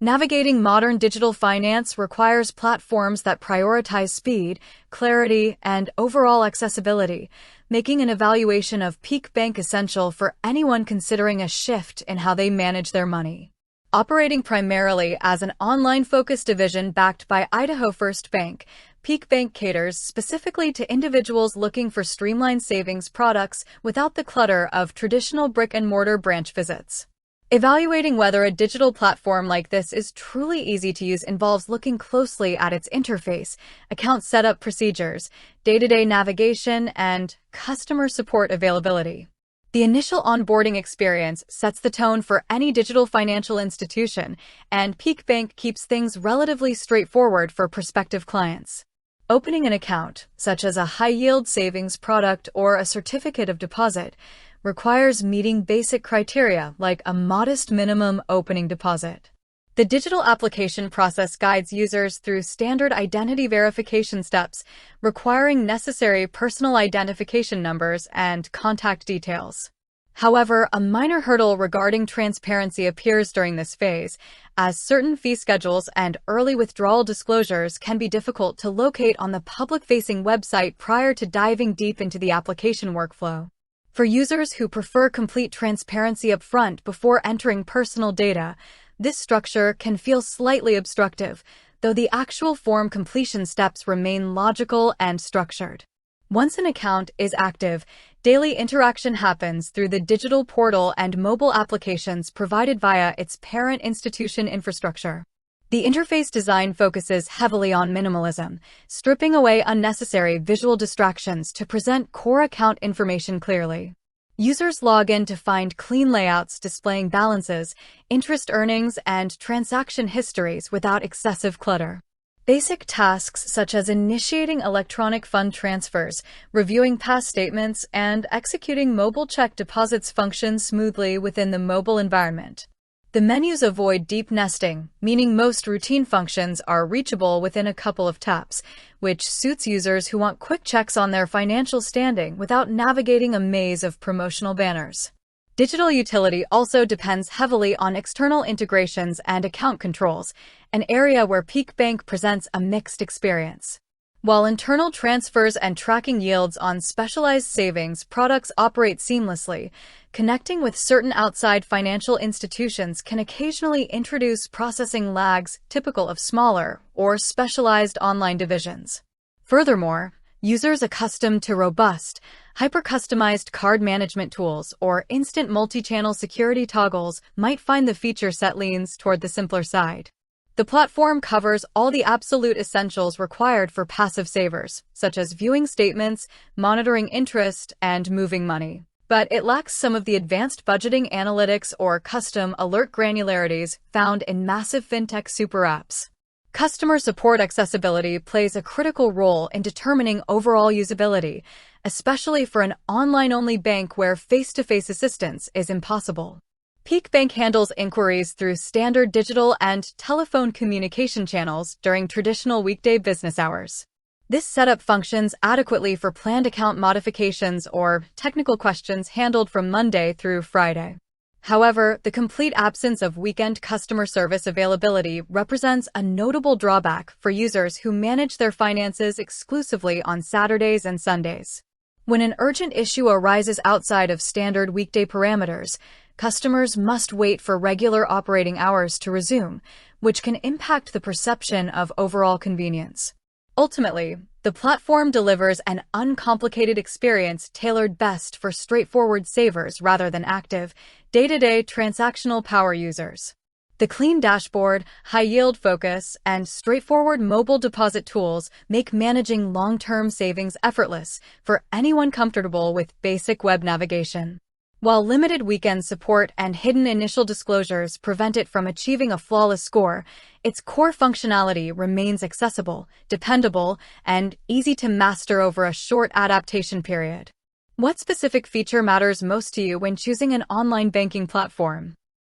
Navigating modern digital finance requires platforms that prioritize speed, clarity, and overall accessibility, making an evaluation of Peak Bank essential for anyone considering a shift in how they manage their money. Operating primarily as an online-focused division backed by Idaho First Bank, Peak Bank caters specifically to individuals looking for streamlined savings products without the clutter of traditional brick-and-mortar branch visits. Evaluating whether a digital platform like this is truly easy to use involves looking closely at its interface, account setup procedures, day-to-day navigation, and customer support availability. The initial onboarding experience sets the tone for any digital financial institution, and Peak Bank keeps things relatively straightforward for prospective clients. Opening an account, such as a high-yield savings product or a certificate of deposit, requires meeting basic criteria like a modest minimum opening deposit. The digital application process guides users through standard identity verification steps, requiring necessary personal identification numbers and contact details. However, a minor hurdle regarding transparency appears during this phase, as certain fee schedules and early withdrawal disclosures can be difficult to locate on the public-facing website prior to diving deep into the application workflow. For users who prefer complete transparency upfront before entering personal data, this structure can feel slightly obstructive, though the actual form completion steps remain logical and structured. Once an account is active, daily interaction happens through the digital portal and mobile applications provided via its parent institution infrastructure. The interface design focuses heavily on minimalism, stripping away unnecessary visual distractions to present core account information clearly. Users log in to find clean layouts displaying balances, interest earnings, and transaction histories without excessive clutter. Basic tasks such as initiating electronic fund transfers, reviewing past statements, and executing mobile check deposits function smoothly within the mobile environment. The menus avoid deep nesting, meaning most routine functions are reachable within a couple of taps, which suits users who want quick checks on their financial standing without navigating a maze of promotional banners. Digital utility also depends heavily on external integrations and account controls, an area where Peak Bank presents a mixed experience. While internal transfers and tracking yields on specialized savings products operate seamlessly, connecting with certain outside financial institutions can occasionally introduce processing lags typical of smaller or specialized online divisions. Furthermore, users accustomed to robust, hyper-customized card management tools or instant multi-channel security toggles might find the feature set leans toward the simpler side. The platform covers all the absolute essentials required for passive savers, such as viewing statements, monitoring interest, and moving money. But it lacks some of the advanced budgeting analytics or custom alert granularities found in massive fintech super apps. Customer support accessibility plays a critical role in determining overall usability, especially for an online-only bank where face-to-face assistance is impossible. Peak Bank handles inquiries through standard digital and telephone communication channels during traditional weekday business hours. This setup functions adequately for planned account modifications or technical questions handled from Monday through Friday. However, the complete absence of weekend customer service availability represents a notable drawback for users who manage their finances exclusively on Saturdays and Sundays. When an urgent issue arises outside of standard weekday parameters, customers must wait for regular operating hours to resume, which can impact the perception of overall convenience. Ultimately, the platform delivers an uncomplicated experience tailored best for straightforward savers rather than active, day-to-day transactional power users. The clean dashboard, high-yield focus, and straightforward mobile deposit tools make managing long-term savings effortless for anyone comfortable with basic web navigation. While limited weekend support and hidden initial disclosures prevent it from achieving a flawless score, its core functionality remains accessible, dependable, and easy to master over a short adaptation period. What specific feature matters most to you when choosing an online banking platform?